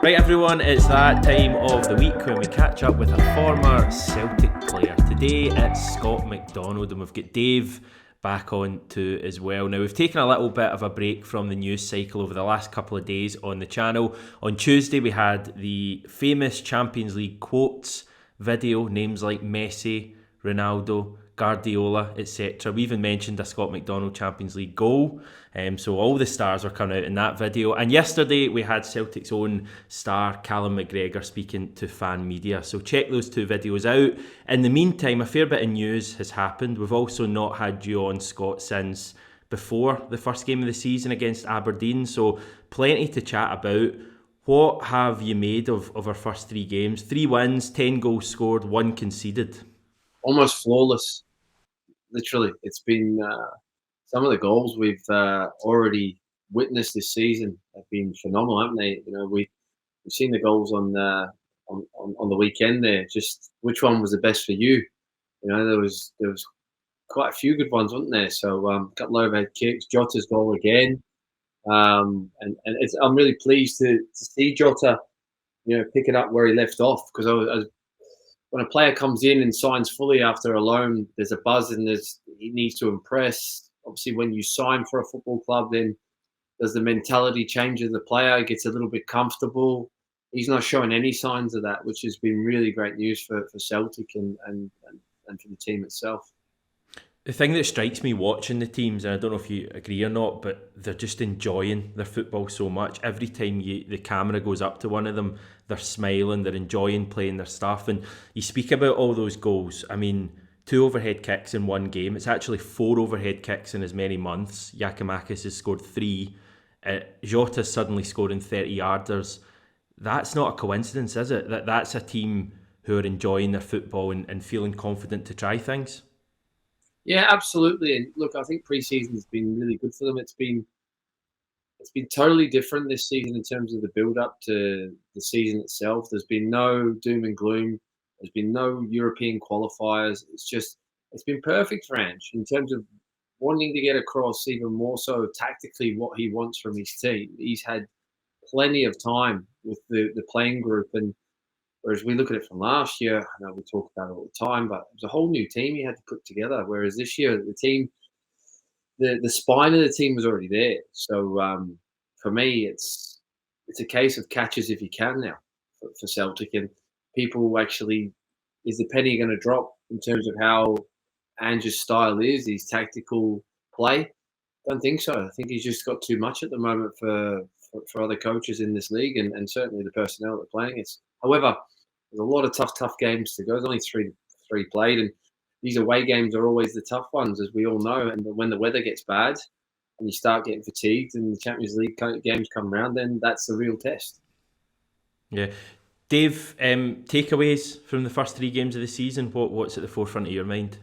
Right, everyone, it's that time of the week when we catch up with a former Celtic player. Today it's Scott McDonald, and we've got Dave back on too as well. Now, we've taken a little bit of a break from the news cycle over the last couple of days on the channel. On Tuesday, we had the famous Champions League quotes video, names like Messi, Ronaldo, Guardiola, etc. We even mentioned a Scott McDonald Champions League goal. So all the stars were coming out in that video. And yesterday we had Celtic's own star, Callum McGregor, speaking to fan media. So check those two videos out. In the meantime, a fair bit of news has happened. We've also not had you on, Scott, since before the first game of the season against Aberdeen. So plenty to chat about. What have you made of our first three games? 3 wins, 10 goals scored, 1 conceded. Almost flawless. Literally, it's been some of the goals we've already witnessed this season have been phenomenal, haven't they? You know, we've seen the goals on the weekend there. Just which one was the best for you? You know, there was quite a few good ones, wasn't there? So got low overhead kicks, Jota's goal again, and I'm really pleased to see Jota, you know, pick it up where he left off, because I was when a player comes in and signs fully after a loan, there's a buzz and he needs to impress. Obviously, when you sign for a football club, then does the mentality change of the player? He gets a little bit comfortable. He's not showing any signs of that, which has been really great news for Celtic and for the team itself. The thing that strikes me watching the teams, and I don't know if you agree or not, but they're just enjoying their football so much. Every time the camera goes up to one of them, they're smiling, they're enjoying playing their stuff. And you speak about all those goals. I mean, 2 overhead kicks in one game. It's actually 4 overhead kicks in as many months. Giakoumakis has scored 3. Jota's suddenly scoring 30-yarders. That's not a coincidence, is it? That's a team who are enjoying their football and feeling confident to try things. Yeah, absolutely. And look, I think pre-season has been really good for them. It's been totally different this season in terms of the build-up to the season itself. There's been no doom and gloom. There's been no European qualifiers. It's been perfect for Ange in terms of wanting to get across even more so tactically what he wants from his team. He's had plenty of time with the playing group, and whereas we look at it from last year, I know we talk about it all the time, but it was a whole new team he had to put together. Whereas this year, the team, the spine of the team was already there. So for me, it's a case of catch as if you can now for Celtic, and people actually, is the penny going to drop in terms of how Ange's style is, his tactical play? I don't think so. I think he's just got too much at the moment for other coaches in this league, and certainly the personnel that are playing it. However, there's a lot of tough games to go. There's only three played, and these away games are always the tough ones, as we all know. And when the weather gets bad and you start getting fatigued and the Champions League games come around, then that's the real test. Yeah. Dave, takeaways from the first 3 games of the season, what's at the forefront of your mind?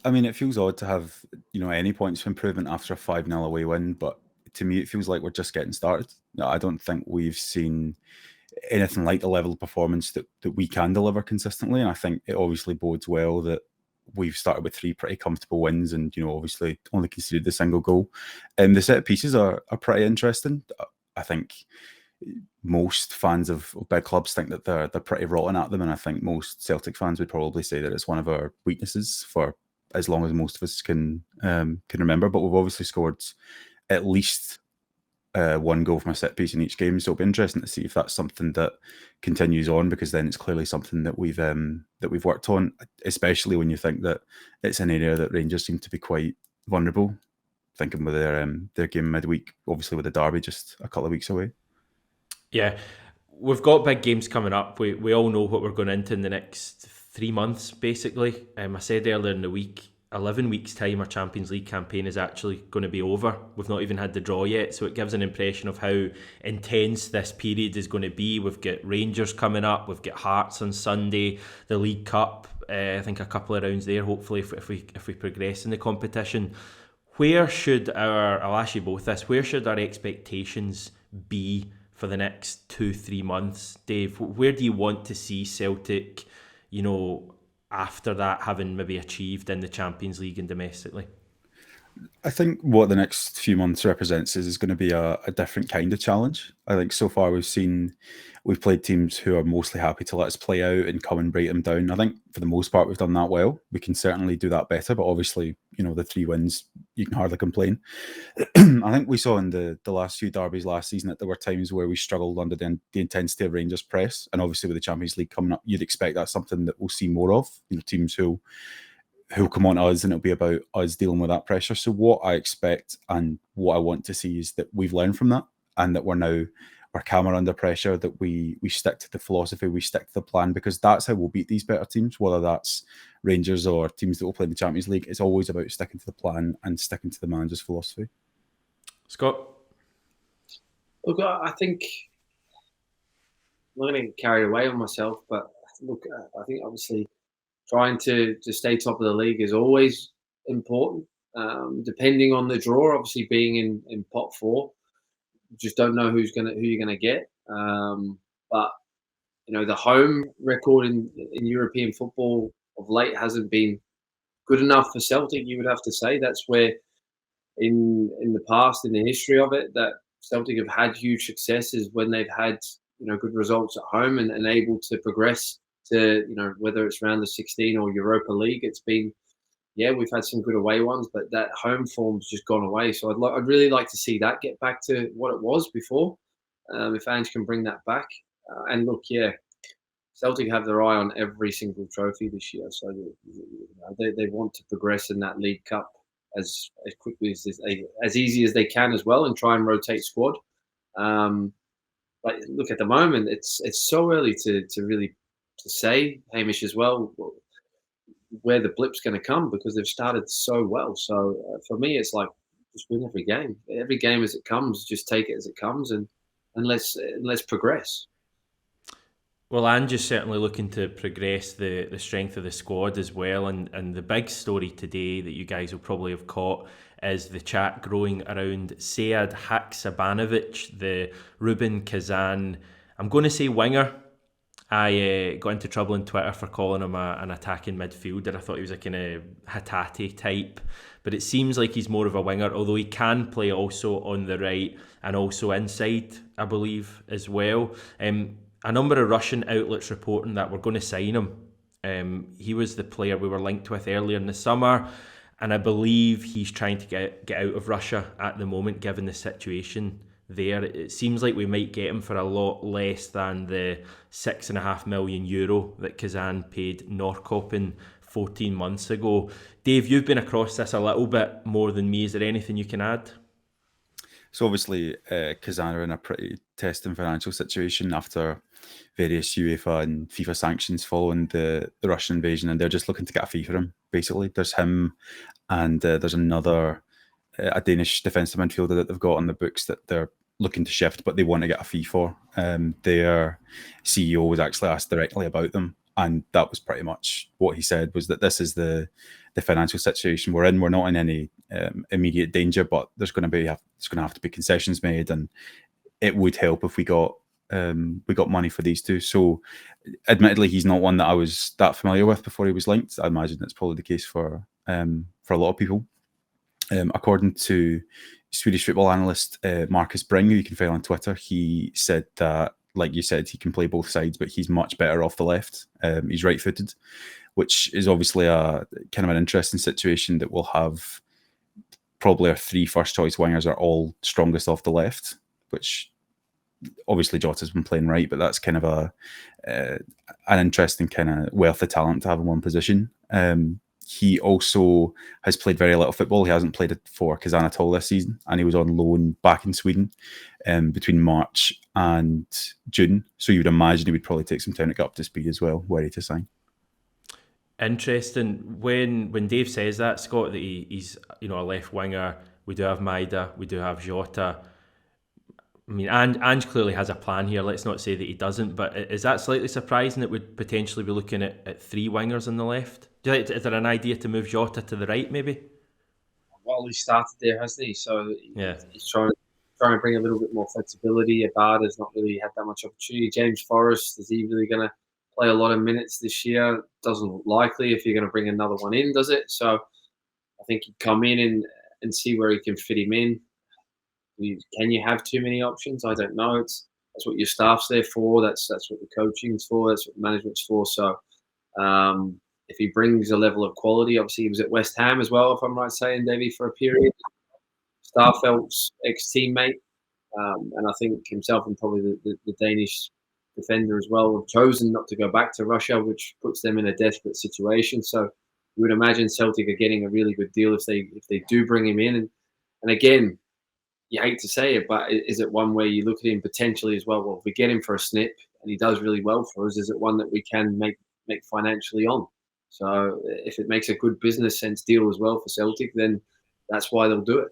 I mean, it feels odd to have, any points of improvement after a 5-0 away win, but to me, it feels like we're just getting started. No, I don't think we've seen anything like the level of performance that we can deliver consistently, and I think it obviously bodes well that we've started with 3 pretty comfortable wins and, obviously only conceded the single goal. The set pieces are pretty interesting. I think most fans of big clubs think that they're pretty rotten at them, and I think most Celtic fans would probably say that it's one of our weaknesses for as long as most of us can remember. But we've obviously scored at least 1 goal from a set piece in each game, so it'll be interesting to see if that's something that continues on, because then it's clearly something that we've worked on, especially when you think that it's an area that Rangers seem to be quite vulnerable. Thinking with their game midweek, obviously with the derby just a couple of weeks away. Yeah, we've got big games coming up. We all know what we're going into in the next 3 months, basically. I said earlier in the week, 11 weeks' time, our Champions League campaign is actually going to be over. We've not even had the draw yet, so it gives an impression of how intense this period is going to be. We've got Rangers coming up, we've got Hearts on Sunday, the League Cup, I think a couple of rounds there, hopefully, if we progress in the competition. Where should I'll ask you both this, where should our expectations be for the next 2-3 months, Dave? Where do you want to see Celtic, after that, having maybe achieved in the Champions League and domestically? I think what the next few months represents is going to be a different kind of challenge. I think so far we've played teams who are mostly happy to let us play out and come and break them down. I think for the most part we've done that well. We can certainly do that better, but obviously, the 3 wins, you can hardly complain. I think we saw in the last few derbies last season that there were times where we struggled under the intensity of Rangers' press, and obviously with the Champions League coming up, you'd expect that's something that we'll see more of. Teams who'll come on to us, and it'll be about us dealing with that pressure. So what I expect and what I want to see is that we've learned from that, and that we're calmer under pressure, that we stick to the philosophy, we stick to the plan, because that's how we'll beat these better teams, whether that's Rangers or teams that will play in the Champions League. It's always about sticking to the plan and sticking to the manager's philosophy. Scott? Look, I think I'm not going to get carried away on myself, but look, I think obviously trying to stay top of the league is always important. Depending on the draw, obviously being in pot 4, you just don't know who you're gonna get. But the home record in European football of late hasn't been good enough for Celtic. You would have to say that's where in the past, in the history of it, that Celtic have had huge successes when they've had good results at home and able to progress to whether it's round of 16 or Europa League. It's been we've had some good away ones, but that home form's just gone away. So I'd really like to see that get back to what it was before, if Ange can bring that back. And look, Celtic have their eye on every single trophy this year, so they want to progress in that League Cup as quickly as easy as they can as well, and try and rotate squad. But look, at the moment, it's so early to really to say, Hamish, as well, where the blip's going to come, because they've started so well. So for me, it's like just win every game as it comes. Just take it as it comes, and let's progress. Well, Ange is certainly looking to progress the strength of the squad as well, and the big story today that you guys will probably have caught is the chat growing around Sead Haksabanovic, the Rubin Kazan, I'm going to say winger. I got into trouble on Twitter for calling him an attacking midfielder. I thought he was a kind of Hatate type, but it seems like he's more of a winger, although he can play also on the right and also inside, I believe, as well. A number of Russian outlets reporting that we're going to sign him. He was the player we were linked with earlier in the summer, and I believe he's trying to get out of Russia at the moment, given the situation there. It seems like we might get him for a lot less than the €6.5 million that Kazan paid Norrköping 14 months ago. Dave, you've been across this a little bit more than me. Is there anything you can add? So obviously, Kazan are in a pretty testing financial situation after various UEFA and FIFA sanctions following the Russian invasion, and they're just looking to get a fee for him, basically. There's him, and there's another, a Danish defensive midfielder that they've got on the books that they're looking to shift, but they want to get a fee for. Their CEO was actually asked directly about them, and that was pretty much what he said, was that this is the financial situation we're in. We're not in any immediate danger, but there's going to have to be concessions made, and it would help if we got money for these two. So admittedly, he's not one that I was that familiar with before he was linked. I imagine that's probably the case for a lot of people. According to Swedish football analyst Marcus Bring, who you can find on Twitter, he said that, like you said, he can play both sides, but he's much better off the left. He's right-footed, which is obviously a kind of an interesting situation, that we'll have probably our 3 first-choice wingers are all strongest off the left, which obviously Jota's been playing right, but that's kind of an interesting kind of wealth of talent to have in one position. He also has played very little football. He hasn't played for Kazan at all this season, and he was on loan back in Sweden between March and June. So you would imagine he would probably take some time to get up to speed as well, ready to sign. Interesting. When Dave says that, Scott, that he's a left winger, we do have Maida, we do have Jota. I mean, Ange clearly has a plan here. Let's not say that he doesn't, but is that slightly surprising that we'd potentially be looking at 3 wingers on the left? Is there an idea to move Jota to the right, maybe? Well, he started there, hasn't he? So he's trying to bring a little bit more flexibility. Abada's not really had that much opportunity. James Forrest, is he really going to play a lot of minutes this year? Doesn't look likely if you're going to bring another one in, does it? So I think he'd come in and see where he can fit him in. Can you have too many options? I don't know. That's what your staff's there for. That's what the coaching's for. That's what management's for. So if he brings a level of quality, obviously he was at West Ham as well, if I'm right saying, Davey, for a period. Starfelt's ex-teammate, and I think himself and probably the Danish defender as well have chosen not to go back to Russia, which puts them in a desperate situation. So you would imagine Celtic are getting a really good deal if they do bring him in. And again, you hate to say it, but is it one where you look at him potentially as well? Well, if we get him for a snip and he does really well for us, is it one that we can make financially on? So if it makes a good business sense deal as well for Celtic, then that's why they'll do it.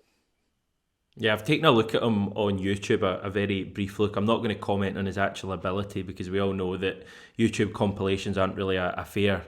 Yeah, I've taken a look at him on YouTube, a very brief look. I'm not going to comment on his actual ability because we all know that YouTube compilations aren't really a fair,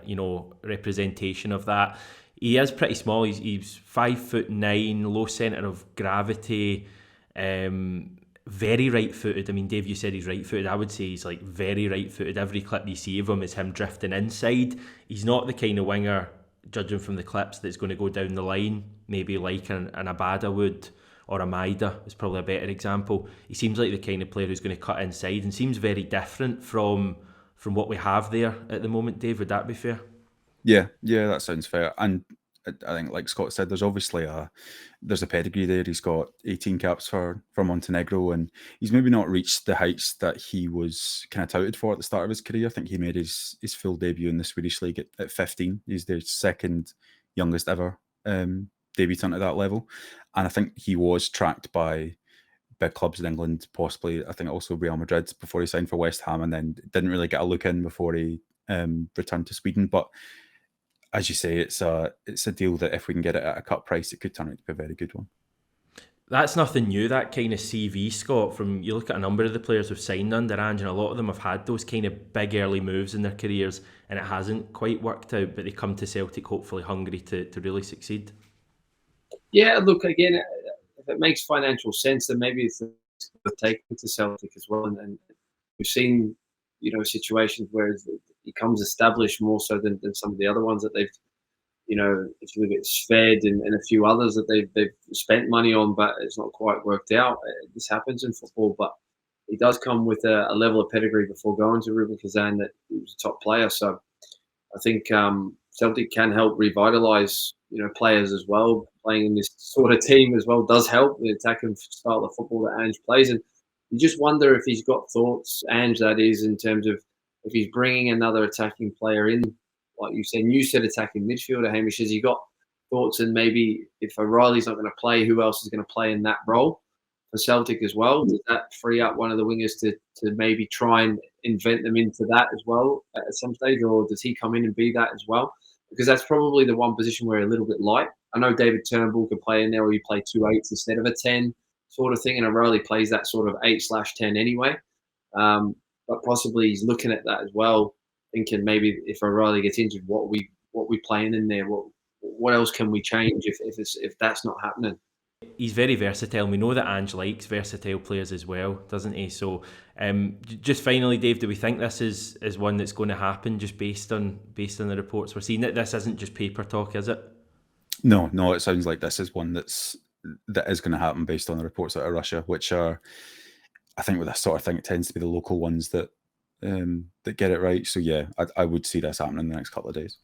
representation of that. He is pretty small. He's 5'9", low centre of gravity, very right-footed. I mean, Dave, you said he's right-footed. I would say he's like very right-footed. Every clip you see of him is him drifting inside. He's not the kind of winger, judging from the clips, that's going to go down the line, maybe like an Abada would, or a Maida is probably a better example. He seems like the kind of player who's going to cut inside and seems very different from what we have there at the moment, Dave. Would that be fair? Yeah, that sounds fair. And I think, like Scott said, there's obviously there's a pedigree there. He's got 18 caps for Montenegro, and he's maybe not reached the heights that he was kind of touted for at the start of his career. I think he made his full debut in the Swedish league at 15. He's the second youngest ever debutant at that level, and I think he was tracked by big clubs in England, possibly I think also Real Madrid, before he signed for West Ham, and then didn't really get a look in before he returned to Sweden. But as you say, it's a deal that if we can get it at a cut price, it could turn out to be a very good one. That's nothing new, that kind of CV, Scott. From you look at a number of the players who've signed under Ange, and a lot of them have had those kind of big early moves in their careers, and it hasn't quite worked out, but they come to Celtic hopefully hungry to really succeed. Yeah, look, again, if it makes financial sense, then maybe it's taken to Celtic as well. And we've seen, situations where he comes established more so than some of the other ones that they've, if you look at Sved and a few others that they've spent money on, but it's not quite worked out. This happens in football, but he does come with a level of pedigree before going to Rubin Kazan that he was a top player. So I think Celtic can help revitalise, players as well. Playing in this sort of team as well does help the attacking style of football that Ange plays. And you just wonder if he's got thoughts, Ange, that is, in terms of if he's bringing another attacking player in, like you said attacking midfielder, Hamish, has he got thoughts? And maybe if O'Reilly's not going to play, who else is going to play in that role for Celtic as well? Does that free up one of the wingers to maybe try and invent them into that as well at some stage? Or does he come in and be that as well? Because that's probably the one position where a little bit light. I know David Turnbull could play in there, or you play 2 8s instead of a 10 sort of thing, and O'Reilly plays that sort of 8/10 anyway. But possibly he's looking at that as well, thinking maybe if O'Reilly gets injured, what we playing in there? What else can we change if that's not happening? He's very versatile. We know that Ange likes versatile players as well, doesn't he? So, just finally, Dave, do we think this is one that's going to happen just based on the reports we're seeing? That this isn't just paper talk, is it? No, it sounds like this is one that is going to happen based on the reports out of Russia, which are, I think with this sort of thing, it tends to be the local ones that get it right. So yeah, I would see this happening in the next couple of days.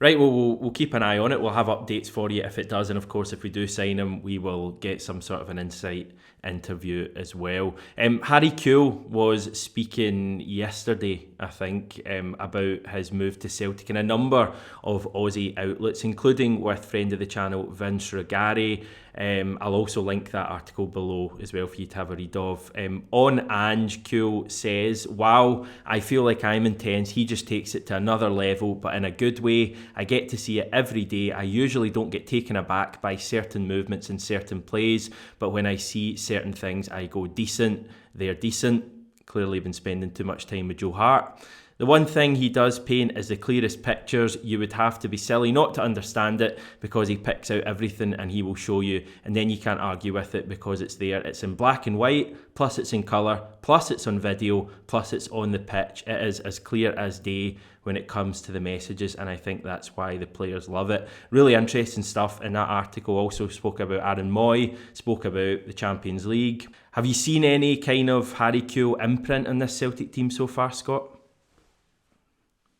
Right, well, we'll keep an eye on it. We'll have updates for you if it does. And of course, if we do sign him, we will get some sort of an insight interview as well. Harry Kewell was speaking yesterday, I think, about his move to Celtic in a number of Aussie outlets, including with friend of the channel, Vince Rugari. I'll also link that article below as well for you to have a read of. On Ange, Kewell says, "Wow, I feel like I'm intense. He just takes it to another level, but in a good way. I get to see it every day. I usually don't get taken aback by certain movements and certain plays, but when I see certain things, I go decent. They're decent." Clearly been spending too much time with Joe Hart. The one thing he does paint is the clearest pictures. You would have to be silly not to understand it, because he picks out everything and he will show you, and then you can't argue with it because it's there. It's in black and white, plus it's in colour, plus it's on video, plus it's on the pitch. It is as clear as day when it comes to the messages, and I think that's why the players love it. Really interesting stuff in that article. Also spoke about Aaron Moy, spoke about the Champions League. Have you seen any kind of Harry Kewell imprint on this Celtic team so far, Scott?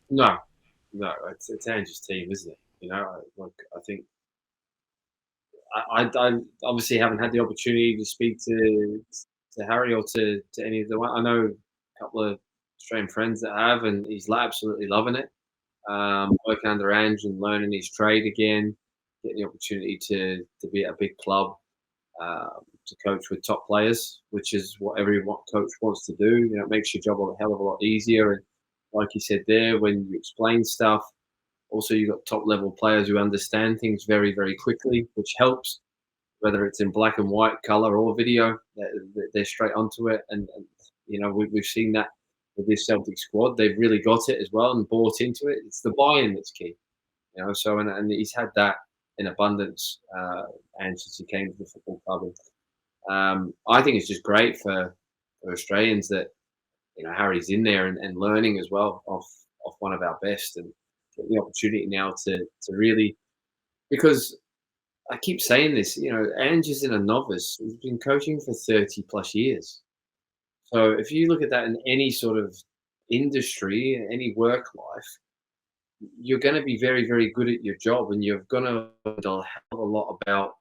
No, it's Ange's team, isn't it? I think I obviously haven't had the opportunity to speak to Harry or to any of the. I know a couple of Australian friends that have, and he's absolutely loving it. Working under Ange and learning his trade again, getting the opportunity to be at a big club, to coach with top players, which is what every coach wants to do. It makes your job a hell of a lot easier. And like you said there, when you explain stuff, also you've got top level players who understand things very, very quickly, which helps. Whether it's in black and white, color, or video, they're straight onto it. And we've seen that with this Celtic squad. They've really got it as well and bought into it. It's the buy-in that's key. So and he's had that in abundance, and since he came to the football club. And I think it's just great for Australians that Harry's in there and learning as well off one of our best, and get the opportunity now to really, because I keep saying this, Ange isn't a novice. He's been coaching for 30 plus years. So if you look at that in any sort of industry, any work life, you're going to be very, very good at your job, and you're going to learn a hell of a lot about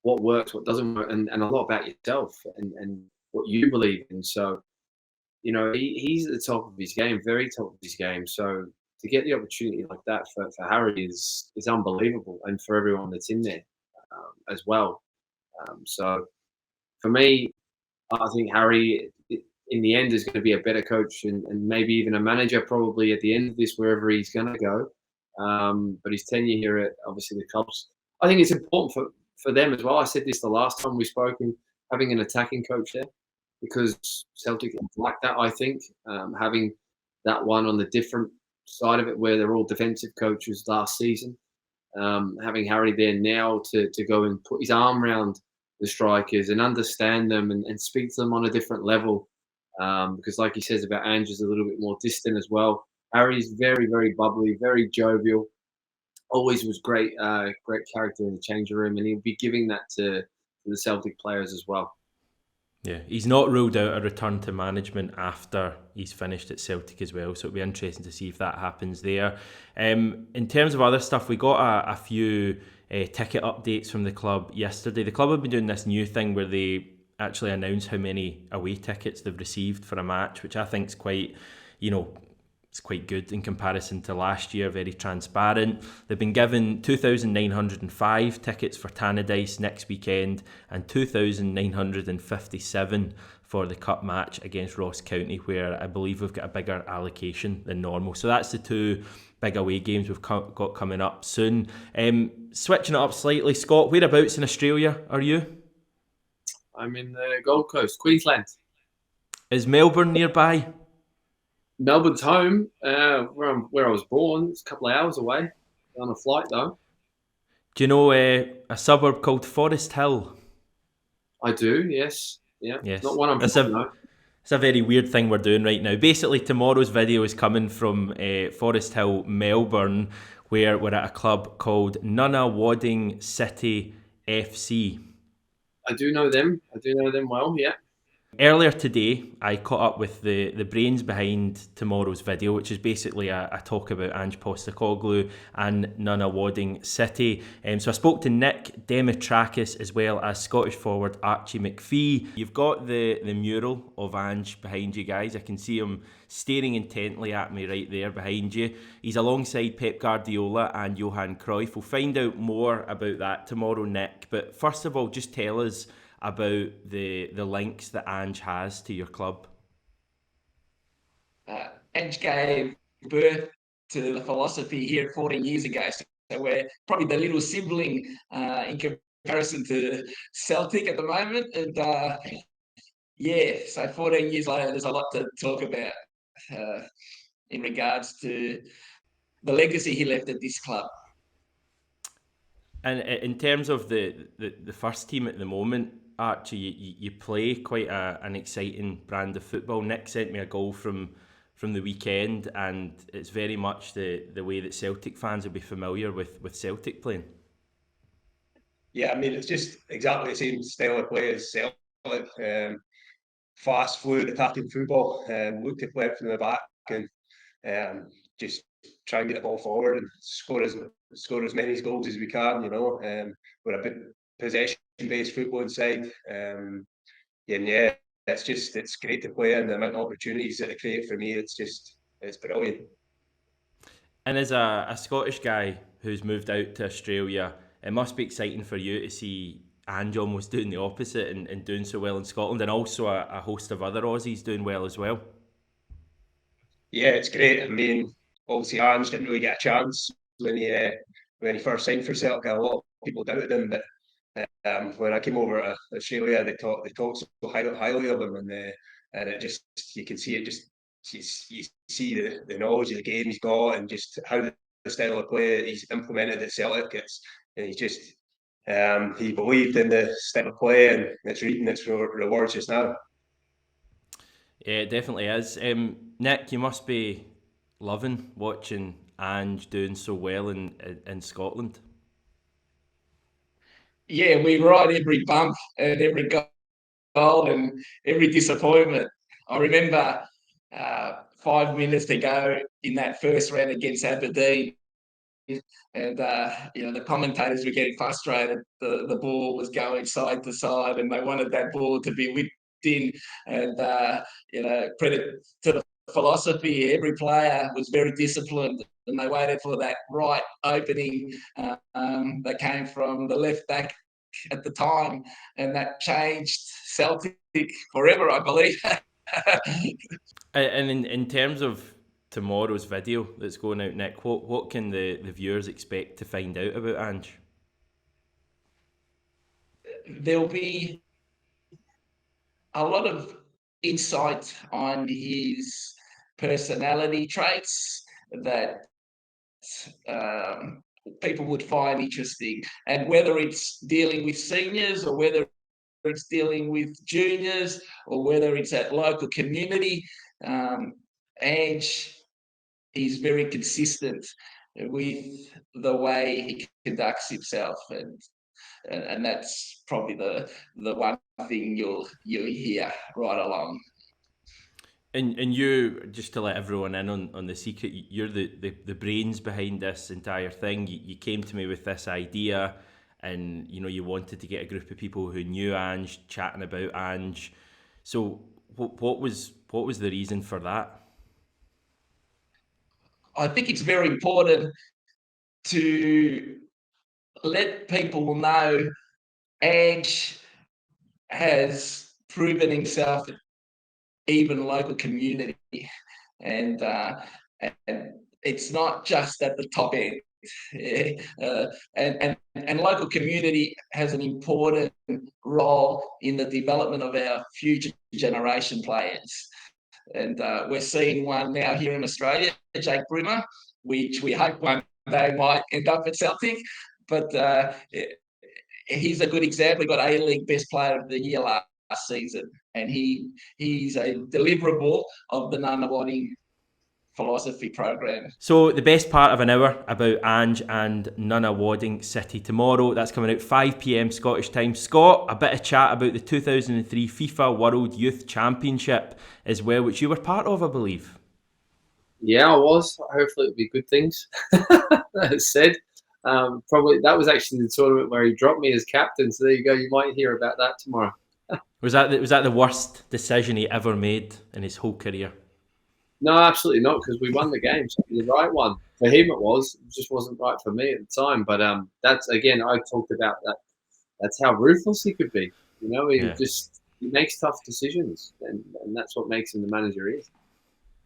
what works, what doesn't work, and a lot about yourself and what you believe in. So, he's at the top of his game, very top of his game. So to get the opportunity like that for Harry is unbelievable, and for everyone that's in there as well. So for me, I think Harry, in the end, is going to be a better coach and maybe even a manager probably at the end of this, wherever he's going to go. But his tenure here at obviously the clubs, I think it's important for them as well. I said this the last time we spoke, and having an attacking coach there, because Celtic like that, I think, having that one on the different side of it where they're all defensive coaches last season, having Harry there now to go and put his arm around the strikers and understand them and speak to them on a different level, because like he says about Ange is a little bit more distant as well. Harry's very, very bubbly, very jovial, always was great character in the changing room, and he'll be giving that to the Celtic players as well. Yeah, he's not ruled out a return to management after he's finished at Celtic as well, so it'll be interesting to see if that happens there. In terms of other stuff, we got a few ticket updates from the club yesterday. The club have been doing this new thing where they actually announce how many away tickets they've received for a match, which I think is quite, it's quite good in comparison to last year, very transparent. They've been given 2,905 tickets for Tannadice next weekend and 2,957 for the cup match against Ross County, where I believe we've got a bigger allocation than normal. So that's the two big away games we've got coming up soon. Switching it up slightly, Scott, whereabouts in Australia are you? I'm in the Gold Coast, Queensland. Is Melbourne nearby? Melbourne's home, where I was born. It's a couple of hours away on a flight, though. Do you know a suburb called Forest Hill? I do, yes. Yeah, yes. Not one I'm from, though. It's a very weird thing we're doing right now. Basically, tomorrow's video is coming from Forest Hill, Melbourne, where we're at a club called Nunawading City FC. I do know them. I do know them well, yeah. Earlier today, I caught up with the brains behind tomorrow's video, which is basically a talk about Ange Postecoglou and Nunawading City. So I spoke to Nick Demetrakis as well as Scottish forward Archie McPhee. You've got the mural of Ange behind you guys. I can see him staring intently at me right there behind you. He's alongside Pep Guardiola and Johan Cruyff. We'll find out more about that tomorrow, Nick. But first of all, just tell us about the links that Ange has to your club. Ange gave birth to the philosophy here 14 years ago, so we're probably the little sibling in comparison to Celtic at the moment, and so 14 years later there's a lot to talk about. in regards to the legacy he left at this club. And in terms of the first team at the moment, Archie, you play quite an exciting brand of football. Nick sent me a goal from the weekend, and it's very much the way that Celtic fans will be familiar with Celtic playing. Yeah, I mean, it's just exactly the same style of play as Celtic. Fast, fluid, attacking football. Look to play it from the back and just try and get the ball forward and score as many goals as we can. We're a bit possession-based football inside. It's great to play, and the amount of opportunities that they create for me, it's brilliant. And as a Scottish guy who's moved out to Australia, it must be exciting for you to see Ange almost doing the opposite and doing so well in Scotland, and also a host of other Aussies doing well as well. Yeah, it's great. I mean, obviously Ange didn't really get a chance when he first signed for Celtic. A lot of people doubted him, but when I came over to Australia, they talked so highly of him, and it just, you can see it. Just you see the knowledge of the game he's got, and just how the style of play he's implemented at Celtic. He believed in the style of play, and it's reaping its rewards just now. Yeah, it definitely is. Nick, you must be loving watching Ange doing so well in Scotland. Yeah, we ride every bump and every goal and every disappointment. I remember 5 minutes to go in that first round against Aberdeen, and the commentators were getting frustrated. The ball was going side to side, and they wanted that ball to be whipped in. And credit to the philosophy, every player was very disciplined, and they waited for that right opening that came from the left back at the time, and that changed Celtic forever, I believe. And in terms of tomorrow's video that's going out, Nick, what can the viewers expect to find out about Ange? There'll be a lot of insight on his personality traits that people would find interesting, and whether it's dealing with seniors or whether it's dealing with juniors or whether it's at local community, Ange is very consistent with the way he conducts himself, and that's probably the one thing you'll hear right along. And you, just to let everyone in on the secret, you're the brains behind this entire thing. You came to me with this idea, and you wanted to get a group of people who knew Ange chatting about Ange. So what was the reason for that? I think it's very important to let people know Ange has proven himself even local community, and it's not just at the top end. And local community has an important role in the development of our future generation players. And we're seeing one now here in Australia, Jake Brimmer, which we hope one day might end up at Celtic. But he's a good example. He got A-League Best Player of the Year last season, and he's a deliverable of the Nunawading philosophy program. So the best part of an hour about Ange and Nunawading City tomorrow. That's coming out 5 p.m. Scottish time. Scott, a bit of chat about the 2003 FIFA World Youth Championship as well, which you were part of, I believe. Yeah, I was. Hopefully it'll be good things. As said, probably that was actually the tournament where he dropped me as captain. So there you go. You might hear about that tomorrow. Was that the worst decision he ever made in his whole career? No, absolutely not, because we won the game. So it was the right one. For him it was. It just wasn't right for me at the time. But that's, again, I talked about that. That's how ruthless he could be. He makes tough decisions, and that's what makes him the manager he is.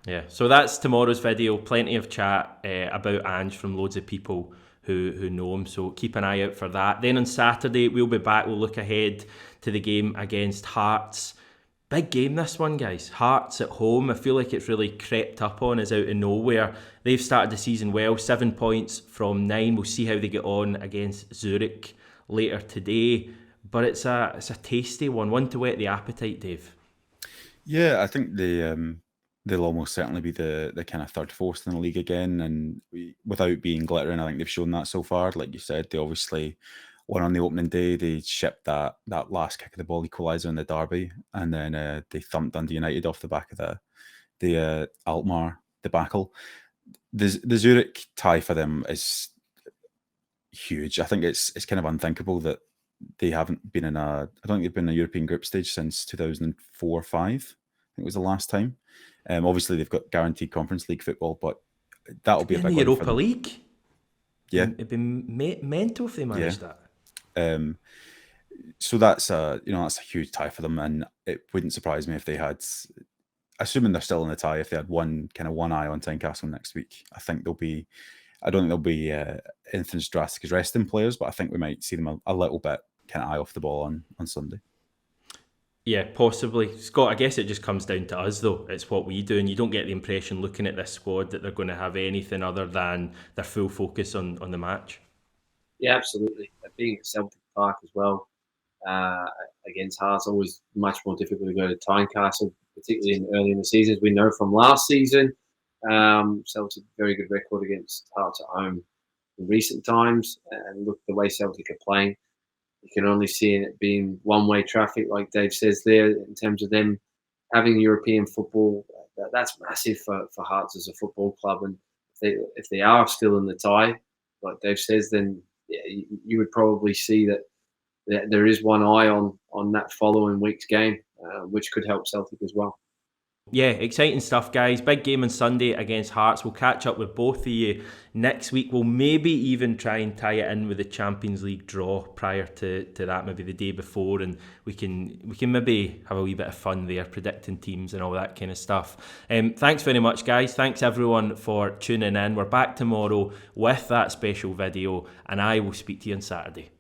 Yeah, so that's tomorrow's video. Plenty of chat about Ange from loads of people who know him, so keep an eye out for that. Then on Saturday, we'll be back. We'll look ahead to the game against Hearts. Big game this one, guys. Hearts at home. I feel like it's really crept up on us out of nowhere. They've started the season well, 7 points from 9. We'll see how they get on against Zurich later today. But it's a tasty one to whet the appetite, Dave. Yeah, I think they'll almost certainly be the kind of third force in the league again, and without being glittering, I think they've shown that so far. Like you said, they obviously won on the opening day. They shipped that last kick of the ball equaliser in the derby, and then they thumped Dundee United off the back of the Alkmaar debacle. The Zurich tie for them is huge. I think it's kind of unthinkable that they haven't been I don't think they've been in a European group stage since 2004-05. I think it was the last time. Obviously, they've got guaranteed Conference League football, but that'll be a big in the one Europa for them. League. Yeah, it'd be mental if they managed that. So that's a huge tie for them, and it wouldn't surprise me if they had, assuming they're still in the tie, if they had one eye on Tynecastle next week. I don't think there'll be anything as drastic as resting players, but I think we might see them a little bit kind of eye off the ball on Sunday. Yeah, possibly. Scott, I guess it just comes down to us, though. It's what we do, and you don't get the impression looking at this squad that they're going to have anything other than their full focus on the match. Yeah, absolutely. Being at Celtic Park as well, against Hearts, always much more difficult to go to Tynecastle, particularly early in the season. As we know from last season, Celtic very good record against Hearts at home in recent times, and look the way Celtic are playing. You can only see it being one-way traffic, like Dave says there, in terms of them having European football. That's massive for Hearts as a football club. And if they are still in the tie, like Dave says, then yeah, you would probably see that there is one eye on that following week's game, which could help Celtic as well. Yeah, exciting stuff, guys. Big game on Sunday against Hearts. We'll catch up with both of you next week. We'll maybe even try and tie it in with the Champions League draw prior to that, maybe the day before, and we can maybe have a wee bit of fun there, predicting teams and all that kind of stuff. Thanks very much, guys. Thanks everyone for tuning in. We're back tomorrow with that special video, and I will speak to you on Saturday.